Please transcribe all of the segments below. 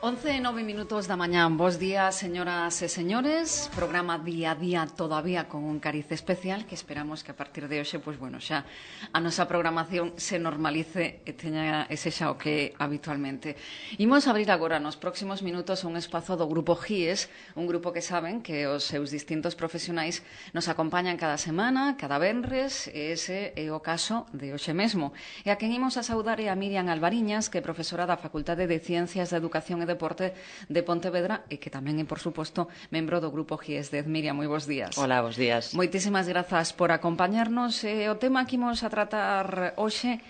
11:09 da mañá. Bos días, señoras e señores. Programa día a día todavía con un cariz especial que esperamos que a partir de hoxe, xa a nosa programación se normalice e teña ese xa o que habitualmente. Imos abrir agora nos próximos minutos un espazo do Grupo GIES, un grupo que saben que os seus distintos profesionais nos acompañan cada semana, cada venres, e ese é o caso de hoxe mesmo. E a quen imos a saudar é a Miriam Alvariñas, que é profesora da Facultade de Ciencias de Educación e Deporte de Pontevedra e que tamén é, por suposto, membro do Grupo GIES 10. Miriam, moi bons días. Hola, bons días. Moitísimas grazas por acompañarnos. O tema que imos a tratar hoxe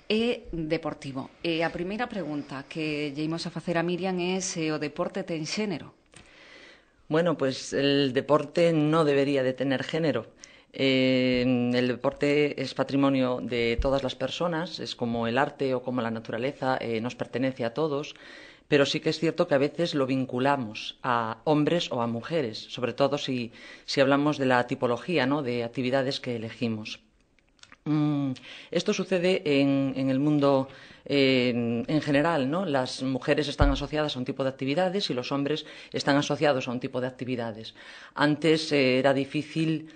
é deportivo. E a primeira pregunta que lle imos a facer a Miriam é se o deporte ten xénero. Bueno, pues el deporte no debería de tener género. El deporte es patrimonio de todas las personas, es como el arte o como la naturaleza, nos pertenece a todos. Pero sí que es cierto que a veces lo vinculamos a hombres o a mujeres, sobre todo si hablamos de la tipología, ¿no?, de actividades que elegimos. Esto sucede en el mundo en general, ¿no? Las mujeres están asociadas a un tipo de actividades y los hombres están asociados a un tipo de actividades. Antes era difícil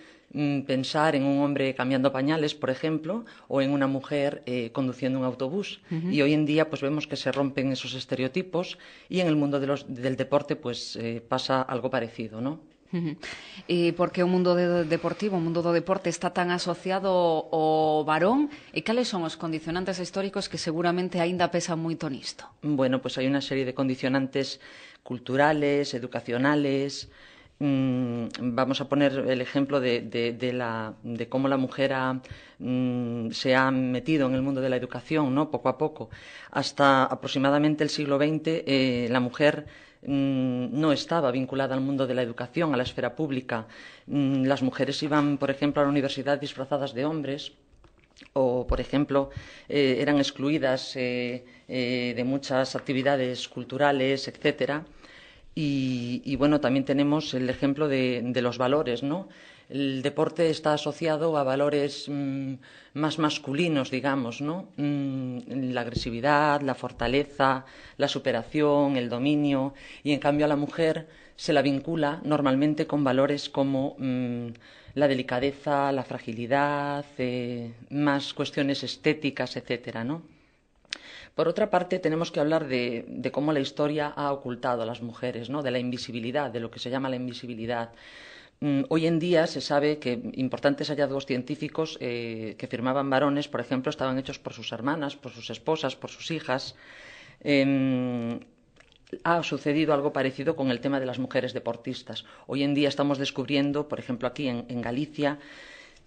pensar en un hombre cambiando pañales, por ejemplo, o en una mujer conduciendo un autobús. Y hoy en día pues vemos que se rompen esos estereotipos y en el mundo del deporte pues pasa algo parecido, ¿no? E por que o mundo deportivo, o mundo do deporte está tan asociado ao varón e cales son os condicionantes históricos que seguramente aínda pesan moito nisto? Bueno, pues hay una serie de condicionantes culturales, educacionales. Vamos a poner el ejemplo de cómo la mujer se ha metido en el mundo de la educación, ¿no?, poco a poco. Hasta aproximadamente el siglo XX la mujer no estaba vinculada al mundo de la educación, a la esfera pública. Las mujeres iban, por ejemplo, a la universidad disfrazadas de hombres o, por ejemplo, eran excluidas de muchas actividades culturales, etcétera. Y bueno, también tenemos el ejemplo de los valores, ¿no? El deporte está asociado a valores más masculinos, digamos, ¿no? La agresividad, la fortaleza, la superación, el dominio, y en cambio a la mujer se la vincula normalmente con valores como la delicadeza, la fragilidad, más cuestiones estéticas, etcétera, ¿no? Por otra parte, tenemos que hablar de cómo la historia ha ocultado a las mujeres, ¿no?, de la invisibilidad, de lo que se llama la invisibilidad. Hoy en día se sabe que importantes hallazgos científicos que firmaban varones, por ejemplo, estaban hechos por sus hermanas, por sus esposas, por sus hijas. Ha sucedido algo parecido con el tema de las mujeres deportistas. Hoy en día estamos descubriendo, por ejemplo, aquí en Galicia,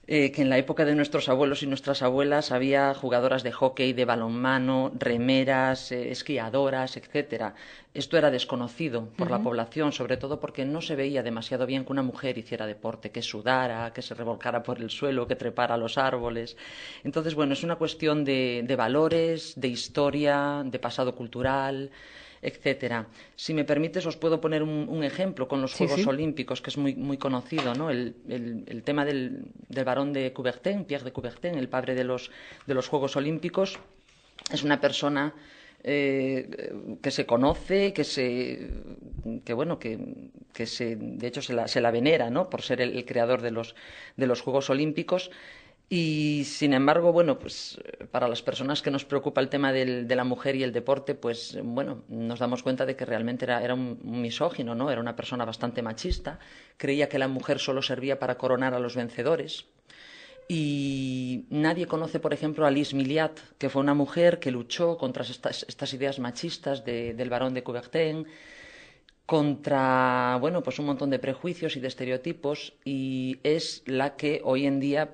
que en la época de nuestros abuelos y nuestras abuelas había jugadoras de hockey, de balonmano, remeras, esquiadoras, etcétera. Esto era desconocido por la población, sobre todo porque no se veía demasiado bien que una mujer hiciera deporte, que sudara, que se revolcara por el suelo, que trepara a los árboles. Entonces, bueno, es una cuestión de valores, de historia, de pasado cultural, etcétera. Si me permites, os puedo poner un ejemplo con los Juegos Olímpicos, que es muy conocido, ¿no? El tema del barón de Coubertin, Pierre de Coubertin, el padre de los Juegos Olímpicos, es una persona que se conoce, de hecho se la venera, ¿no?, por ser el creador de los Juegos Olímpicos. Y sin embargo, bueno, pues para las personas que nos preocupa el tema de la mujer y el deporte, pues bueno, nos damos cuenta de que realmente era un misógino, ¿no? Era una persona bastante machista, creía que la mujer solo servía para coronar a los vencedores. Y nadie conoce, por ejemplo, a Lise Milliat, que fue una mujer que luchó contra estas ideas machistas del barón de Coubertin, contra, bueno, pues un montón de prejuicios y de estereotipos, y es a la que hoy en día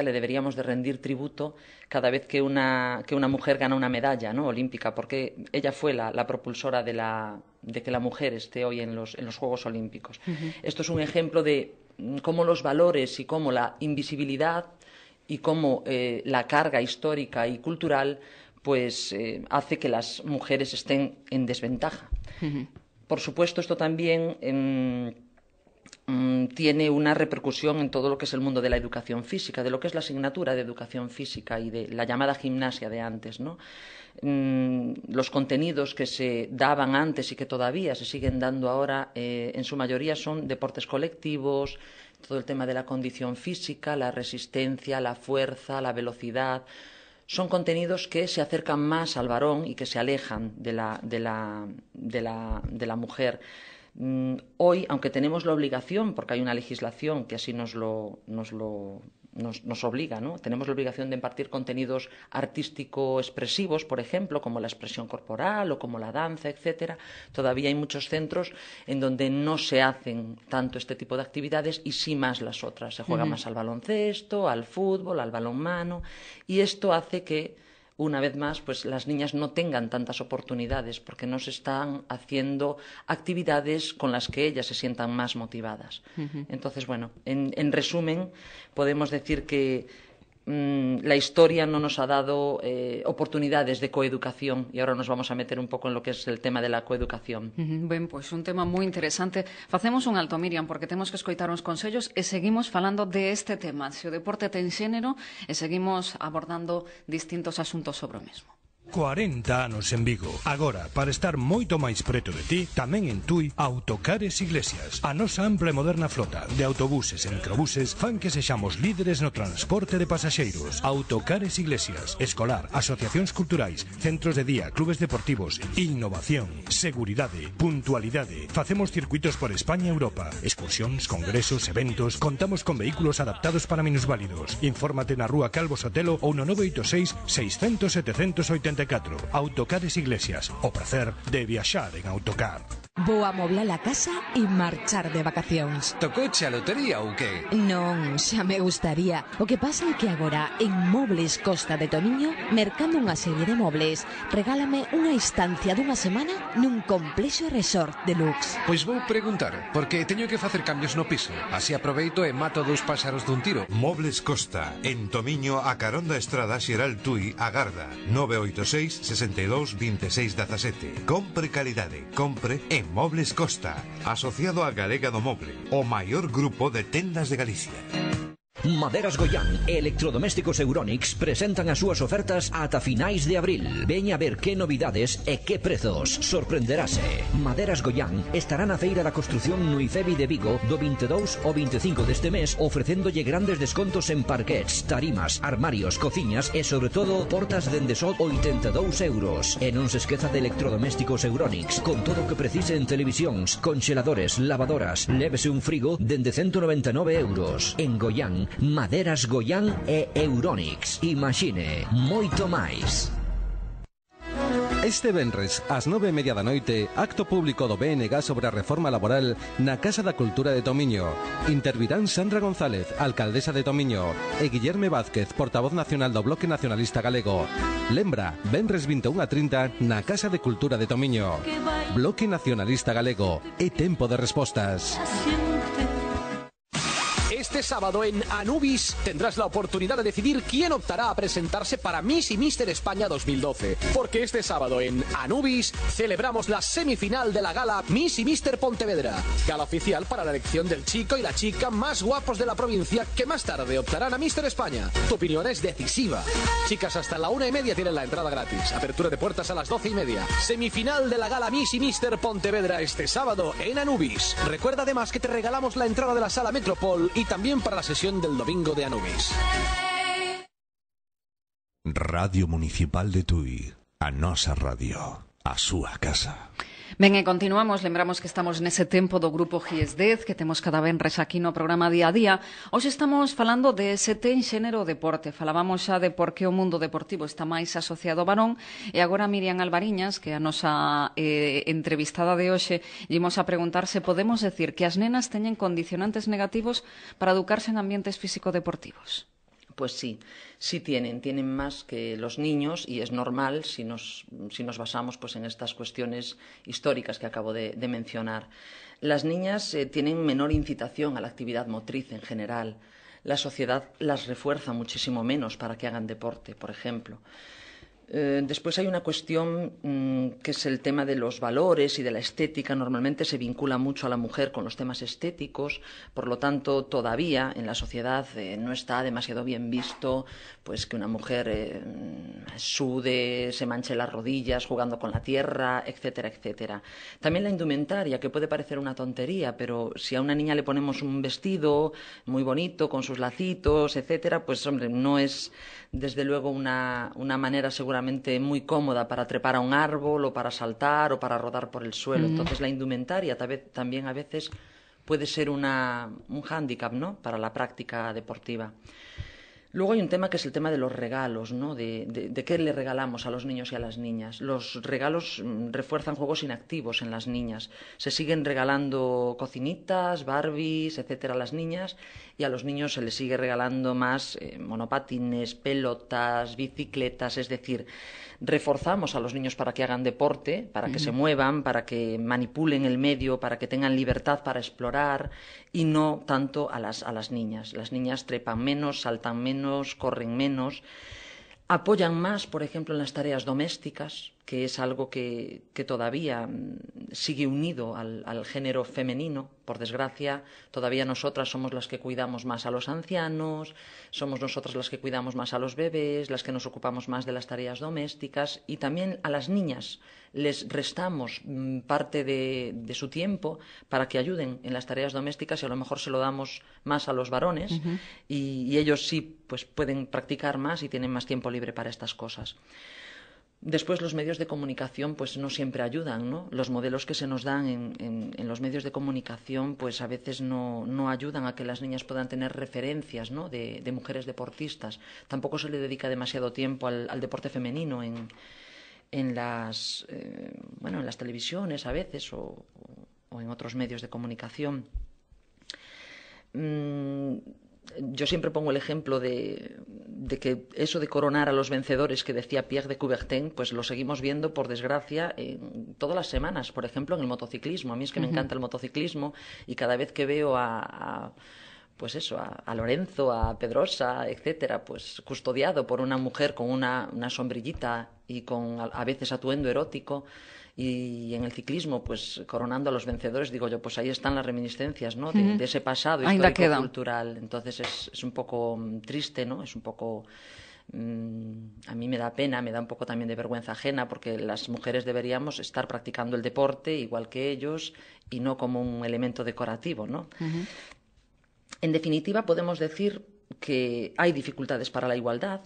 le deberíamos de rendir tributo cada vez que una mujer gana una medalla, ¿no?, olímpica, porque ella fue la propulsora de que la mujer esté hoy en los Juegos Olímpicos. Esto es un ejemplo de cómo los valores y cómo la invisibilidad y cómo la carga histórica y cultural pues hace que las mujeres estén en desventaja. Por supuesto, esto también tiene una repercusión en todo lo que es el mundo de la educación física, de lo que es la asignatura de educación física y de la llamada gimnasia de antes, ¿no? Los contenidos que se daban antes y que todavía se siguen dando ahora, en su mayoría son deportes colectivos, todo el tema de la condición física, la resistencia, la fuerza, la velocidad. Son contenidos que se acercan más al varón y que se alejan de la mujer. Hoy, aunque tenemos la obligación, porque hay una legislación que así nos obliga, ¿no? Tenemos la obligación de impartir contenidos artístico-expresivos, por ejemplo, como la expresión corporal o como la danza, etcétera. Todavía hay muchos centros en donde no se hacen tanto este tipo de actividades y sí más las otras. Se juega más al baloncesto, al fútbol, al balonmano, y esto hace que, una vez más, pues las niñas no tengan tantas oportunidades porque no se están haciendo actividades con las que ellas se sientan más motivadas. Entonces, bueno, en resumen, podemos decir que la historia no nos ha dado oportunidades de coeducación e agora nos vamos a meter un pouco en lo que es el tema de la coeducación. Ben, pois un tema moi interesante. Facemos un alto, Miriam, porque temos que escoitar uns consellos e seguimos falando de este tema, se o deporte ten xénero, e seguimos abordando distintos asuntos sobre o mesmo. 40 anos en Vigo. Agora, para estar moito máis preto de ti, tamén en Tui, Autocares Iglesias. A nosa ampla e moderna flota de autobuses e microbuses fan que sexamos líderes no transporte de pasaxeiros. Autocares Iglesias. Escolar, asociacións culturais, centros de día, clubes deportivos, innovación, seguridade, puntualidade. Facemos circuitos por España e Europa. Excursións, congresos, eventos. Contamos con vehículos adaptados para minusválidos. Infórmate na rúa Calvo Sotelo ou no 986 600 784. Autocares Iglesias, o placer de viaxar en autocar. Vou amoblar a casa e marchar de vacacións. Tocouche a lotería ou que? Non, xa me gustaría. O que pasa é que agora, en Mobles Costa de Tomiño, mercando unha serie de mobles, regálame unha estancia dunha semana nun complexo resort deluxe. Pois vou preguntar, porque teño que facer cambios no piso. Así aproveito e mato dous páxaros dun tiro. Mobles Costa, en Tomiño, a carón da Estrada Xeral Tui, agarda 986 62 26 17. Compre calidade, compre en Mobles Costa, asociado a Galega do Moble, o maior grupo de tendas de Galicia. Maderas Goián e Electrodomésticos Euronics presentan as súas ofertas ata finais de abril. Veña a ver que novidades e que prezos. Sorprenderase. Maderas Goián estará na Feira da Construción no IFEBI de Vigo do 22 ao 25 deste mes, ofrecéndolle grandes descontos en parquets, tarimas, armarios, cociñas e, sobre todo, portas dende só 82 euros. E non se esqueza de Electrodomésticos Euronics, con todo o que precise en televisións, conxeladores, lavadoras. Lévese un frigo dende 199 euros. En Goián, Maderas Goián e Euronics. Imaxine, moito máis. Este venres, ás 9:30 da noite, acto público do BNG sobre a reforma laboral na Casa da Cultura de Tomiño. Intervirán Sandra González, alcaldesa de Tomiño, e Guillerme Vázquez, portavoz nacional do Bloque Nacionalista Galego. Lembra, venres 21:30 na Casa de Cultura de Tomiño. Bloque Nacionalista Galego, é tempo de respostas. Este sábado en Anubis tendrás la oportunidad de decidir quién optará a presentarse para Miss y Mister España 2012. Porque este sábado en Anubis celebramos la semifinal de la gala Miss y Mister Pontevedra. Gala oficial para la elección del chico y la chica más guapos de la provincia que más tarde optarán a Mister España. Tu opinión es decisiva. Chicas, hasta la 1:30 tienen la entrada gratis. Apertura de puertas a las 12:30. Semifinal de la gala Miss y Mister Pontevedra este sábado en Anubis. Recuerda además que te regalamos la entrada de la sala Metropol y también para la sesión del domingo de Anubis. Radio Municipal de Tui, a nosa radio, a súa casa. Ben, e continuamos, lembramos que estamos nese tempo do Grupo GIES10, que temos cada venres aquí no programa Día a Día. Hoxe estamos falando de se ten xénero o deporte. Falábamos xa de por que o mundo deportivo está máis asociado ao varón, e agora Miriam Alvariñas, que é a nosa entrevistada de hoxe, imos a preguntar se podemos decir que as nenas teñen condicionantes negativos para educarse en ambientes físico-deportivos. Pues sí, sí tienen más que los niños y es normal si nos basamos pues en estas cuestiones históricas que acabo de mencionar. Las niñas tienen menor incitación a la actividad motriz en general. La sociedad las refuerza muchísimo menos para que hagan deporte, por ejemplo. Después hay una cuestión que es el tema de los valores y de la estética. Normalmente se vincula mucho a la mujer con los temas estéticos, por lo tanto todavía en la sociedad no está demasiado bien visto pues que una mujer sude, se manche las rodillas jugando con la tierra, etcétera, etcétera. También la indumentaria, que puede parecer una tontería, pero si a una niña le ponemos un vestido muy bonito con sus lacitos, etcétera, pues hombre, no es desde luego una manera seguramente muy cómoda para trepar a un árbol o para saltar o para rodar por el suelo. Entonces la indumentaria también a veces puede ser un hándicap, ¿no?, para la práctica deportiva. Luego hay un tema que es el tema de los regalos, ¿no?, de qué le regalamos a los niños y a las niñas. Los regalos refuerzan juegos inactivos en las niñas. Se siguen regalando cocinitas, Barbies, etcétera, a las niñas, y a los niños se les sigue regalando más monopatines, pelotas, bicicletas. Es decir, reforzamos a los niños para que hagan deporte, para que se muevan, para que manipulen el medio, para que tengan libertad para explorar, y no tanto a las niñas. Las niñas trepan menos, saltan menos, corren menos, apoyan más, por ejemplo, en las tareas domésticas, que es algo que todavía sigue unido al género femenino. Por desgracia, todavía nosotras somos las que cuidamos más a los ancianos, somos nosotras las que cuidamos más a los bebés, las que nos ocupamos más de las tareas domésticas, y también a las niñas les restamos parte de su tiempo para que ayuden en las tareas domésticas, y a lo mejor se lo damos más a los varones, y ellos sí pues pueden practicar más y tienen más tiempo libre para estas cosas. Después los medios de comunicación pues no siempre ayudan, ¿no? Los modelos que se nos dan en los medios de comunicación pues a veces no ayudan a que las niñas puedan tener referencias, ¿no?, de mujeres deportistas. Tampoco se le dedica demasiado tiempo al deporte femenino en las televisiones a veces o en otros medios de comunicación. Yo siempre pongo el ejemplo de que eso de coronar a los vencedores que decía Pierre de Coubertin, pues lo seguimos viendo, por desgracia, todas las semanas. Por ejemplo, en el motociclismo. A mí es que me encanta el motociclismo, y cada vez que veo a Lorenzo, a Pedrosa, etcétera, pues custodiado por una mujer con una sombrillita y con a veces atuendo erótico, y en el ciclismo pues coronando a los vencedores, digo yo, pues ahí están las reminiscencias, ¿no?, de ese pasado histórico-cultural. Entonces es un poco triste, ¿no? Es un poco a mí me da pena, me da un poco también de vergüenza ajena, porque las mujeres deberíamos estar practicando el deporte igual que ellos y no como un elemento decorativo, ¿no? En definitiva, podemos decir que hay dificultades para la igualdad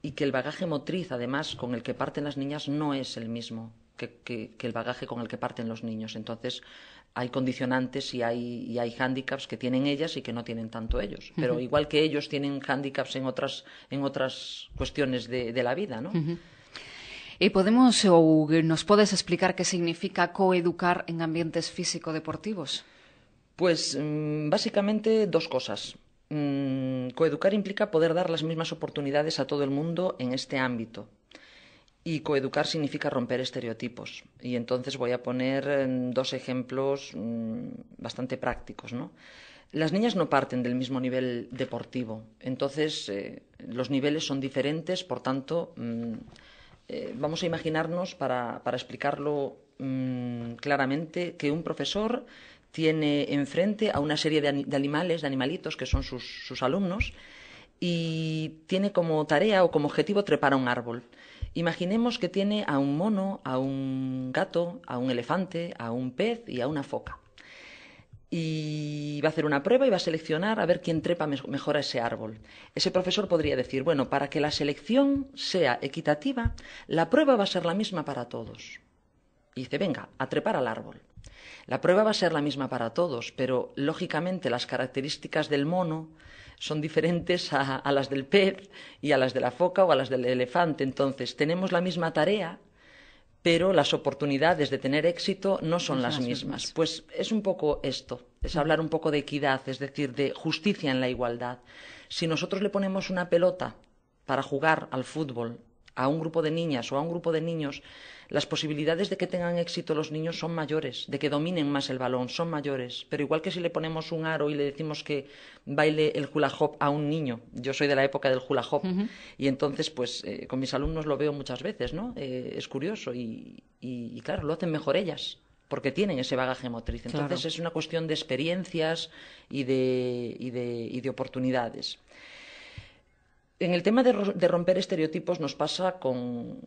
y que el bagaje motriz, además, con el que parten las niñas no es el mismo que el bagaje con el que parten los niños. Entonces, hay condicionantes y hay hándicaps que tienen ellas y que no tienen tanto ellos. Pero igual que ellos tienen hándicaps en otras cuestiones de la vida, ¿no? ¿Y nos puedes explicar qué significa coeducar en ambientes físico-deportivos? Pues básicamente dos cosas. Coeducar implica poder dar las mismas oportunidades a todo el mundo en este ámbito. Y coeducar significa romper estereotipos. Y entonces voy a poner dos ejemplos bastante prácticos, ¿no? Las niñas no parten del mismo nivel deportivo. Entonces, los niveles son diferentes. Por tanto, vamos a imaginarnos, para explicarlo claramente, que un profesor tiene enfrente a una serie de animalitos, que son sus alumnos, y tiene como tarea o como objetivo trepar a un árbol. Imaginemos que tiene a un mono, a un gato, a un elefante, a un pez y a una foca. Y va a hacer una prueba y va a seleccionar a ver quién trepa mejor a ese árbol. Ese profesor podría decir, bueno, para que la selección sea equitativa, la prueba va a ser la misma para todos. Y dice, venga, a trepar al árbol. La prueba va a ser la misma para todos, pero lógicamente las características del mono son diferentes a las del pez y a las de la foca o a las del elefante. Entonces, tenemos la misma tarea, pero las oportunidades de tener éxito no son las mismas. Pues es un poco esto, es hablar un poco de equidad, es decir, de justicia en la igualdad. Si nosotros le ponemos una pelota para jugar al fútbol a un grupo de niñas o a un grupo de niños, las posibilidades de que tengan éxito los niños son mayores, de que dominen más el balón, son mayores. Pero igual que si le ponemos un aro y le decimos que baile el hula hoop a un niño, yo soy de la época del hula hoop, y entonces pues con mis alumnos lo veo muchas veces, ¿no? Es curioso y claro, lo hacen mejor ellas, porque tienen ese bagaje motriz. Entonces es una cuestión de experiencias y de oportunidades. En el tema de romper estereotipos nos pasa con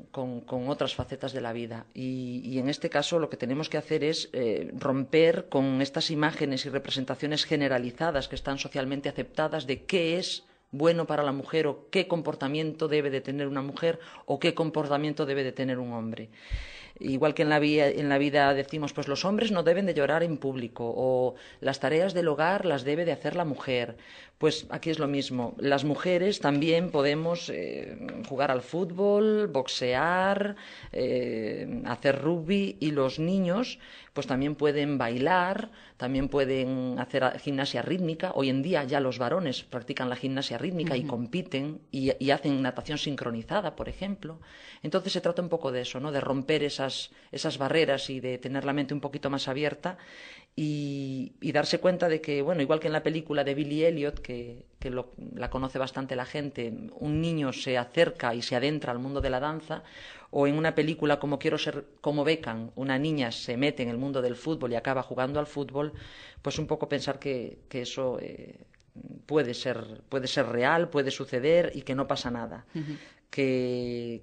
otras facetas de la vida y en este caso lo que tenemos que hacer es romper con estas imágenes y representaciones generalizadas que están socialmente aceptadas de qué es bueno para la mujer o qué comportamiento debe de tener una mujer o qué comportamiento debe de tener un hombre. Igual que en la vida decimos, pues los hombres no deben de llorar en público o las tareas del hogar las debe de hacer la mujer. Pues aquí es lo mismo. Las mujeres también podemos jugar al fútbol, boxear, hacer rugby y los niños pues también pueden bailar, también pueden hacer gimnasia rítmica. Hoy en día ya los varones practican la gimnasia rítmica y compiten y hacen natación sincronizada, por ejemplo. Entonces se trata un poco de eso, ¿no? De romper esas barreras y de tener la mente un poquito más abierta y darse cuenta de que, bueno, igual que en la película de Billy Elliot, que la conoce bastante la gente, un niño se acerca y se adentra al mundo de la danza, o en una película como Quiero ser como Beckham, una niña se mete en el mundo del fútbol y acaba jugando al fútbol, pues un poco pensar que eso puede ser real, puede suceder y que no pasa nada. Que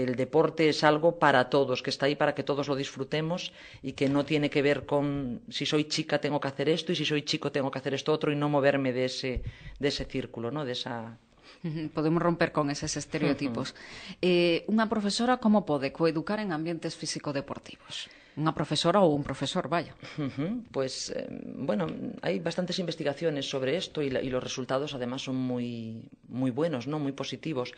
el deporte es algo para todos, que está ahí para que todos lo disfrutemos y que no tiene que ver con si soy chica tengo que hacer esto y si soy chico tengo que hacer esto otro y no moverme de ese círculo, ¿no? De esa... Podemos romper con esos estereotipos. Unha profesora como pode coeducar en ambientes físico-deportivos? Unha profesora ou un profesor, vaya. Pues, bueno, hay bastantes investigaciones sobre esto y los resultados además son muy, muy buenos, ¿no? Muy positivos.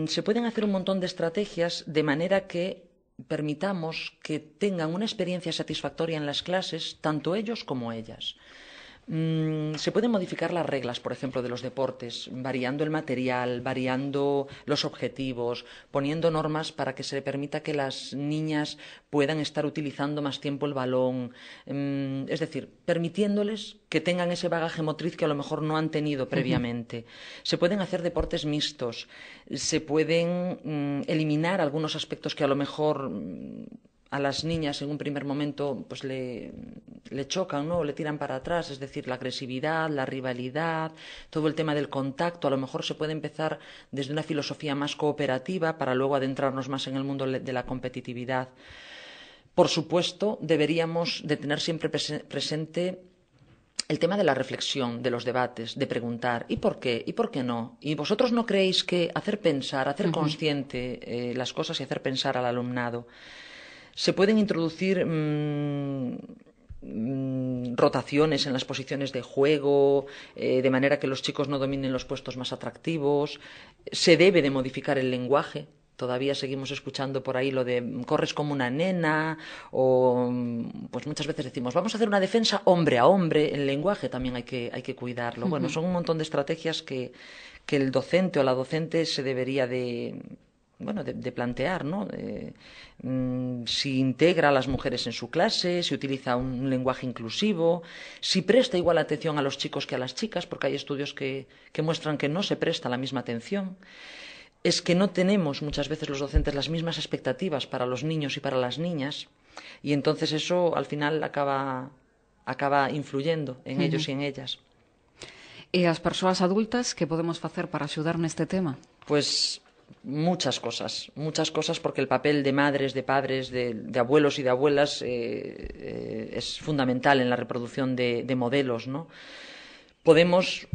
Se pueden hacer un montón de estrategias de manera que permitamos que tengan una experiencia satisfactoria en las clases, tanto ellos como ellas. Se pueden modificar las reglas, por ejemplo, de los deportes, variando el material, variando los objetivos, poniendo normas para que se permita que las niñas puedan estar utilizando más tiempo el balón, es decir, permitiéndoles que tengan ese bagaje motriz que a lo mejor no han tenido previamente. Se pueden hacer deportes mixtos, se pueden eliminar algunos aspectos que a lo mejor a las niñas en un primer momento pues le chocan, ¿no? O le tiran para atrás, es decir, la agresividad, la rivalidad, todo el tema del contacto. A lo mejor se puede empezar desde una filosofía más cooperativa para luego adentrarnos más en el mundo de la competitividad. Por supuesto, deberíamos de tener siempre presente el tema de la reflexión, de los debates, de preguntar ¿y por qué? ¿Y por qué no? ¿Y vosotros no creéis que hacer pensar, hacer consciente las cosas y hacer pensar al alumnado? Se pueden introducir rotaciones en las posiciones de juego, de manera que los chicos no dominen los puestos más atractivos. Se debe de modificar el lenguaje. Todavía seguimos escuchando por ahí lo de corres como una nena o pues muchas veces decimos vamos a hacer una defensa hombre a hombre. El lenguaje también hay que cuidarlo. Bueno, son un montón de estrategias que el docente o la docente se debería de plantear, ¿no? Si integra a las mujeres en su clase, si utiliza un lenguaje inclusivo, si presta igual atención a los chicos que a las chicas, porque hay estudios que muestran que no se presta la misma atención. Es que no tenemos muchas veces los docentes las mismas expectativas para los niños y para las niñas, y entonces eso al final acaba influyendo en ellos y en ellas. E as persoas adultas, que podemos facer para axudar neste tema? Pues muchas cosas, porque el papel de madres, de padres, de abuelos y de abuelas es fundamental en la reproducción de modelos, ¿no? Podemos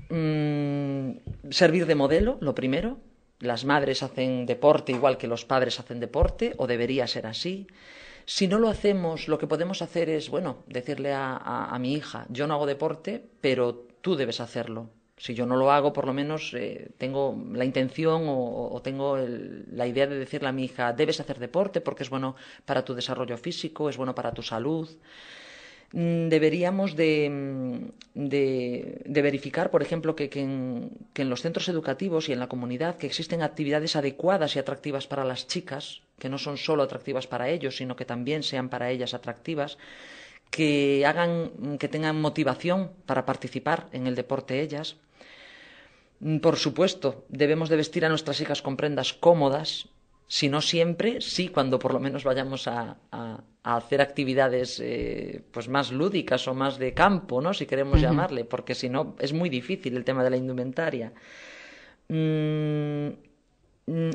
servir de modelo, lo primero. Las madres hacen deporte igual que los padres hacen deporte, o debería ser así. Si no lo hacemos, lo que podemos hacer es, decirle a mi hija, yo no hago deporte, pero tú debes hacerlo. Si yo no lo hago, por lo menos tengo la intención o tengo la idea de decirle a mi hija, debes hacer deporte porque es bueno para tu desarrollo físico, es bueno para tu salud. deberíamos de verificar, por ejemplo, que en los centros educativos y en la comunidad que existen actividades adecuadas y atractivas para las chicas, que no son solo atractivas para ellos, sino que también sean para ellas atractivas, que tengan motivación para participar en el deporte ellas. Por supuesto, debemos de vestir a nuestras hijas con prendas cómodas, si no siempre, sí, cuando por lo menos vayamos a hacer actividades pues más lúdicas o más de campo, ¿no? Si queremos llamarle, porque si no es muy difícil el tema de la indumentaria.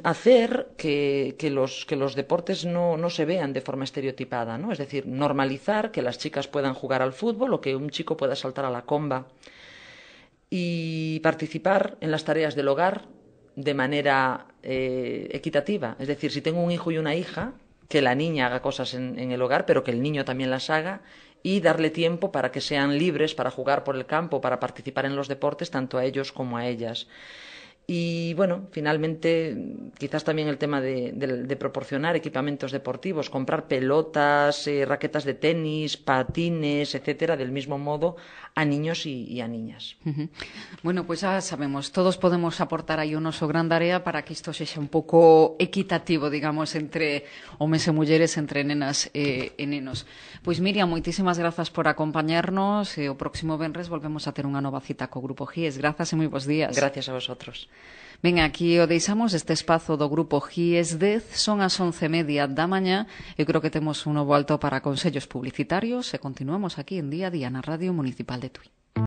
Hacer que los deportes no se vean de forma estereotipada, ¿no? Es decir, normalizar que las chicas puedan jugar al fútbol o que un chico pueda saltar a la comba y participar en las tareas del hogar de manera equitativa. Es decir, si tengo un hijo y una hija, que la niña haga cosas en el hogar, pero que el niño también las haga, y darle tiempo para que sean libres para jugar por el campo, para participar en los deportes, tanto a ellos como a ellas. Y bueno, finalmente, quizás también el tema de proporcionar equipamientos deportivos, comprar pelotas, raquetas de tenis, patines, etcétera, del mismo modo a niños y a niñas. Bueno, pues ya sabemos, todos podemos aportar aí o noso gran área para que isto sexa un pouco equitativo, digamos, entre homes e mulleres, entre nenas e nenos. Pois Miriam, moitísimas grazas por acompañarnos e o próximo venres volvemos a ter unha nova cita co Grupo GIES. Grazas e moi bons días. Gracias a vosotros. Ben, aquí o deixamos este espazo do Grupo GIES 10, son as 11:30 da mañá, eu creo que temos un novo alto para consellos publicitarios e continuamos aquí en Día a Día na Radio Municipal de Tui.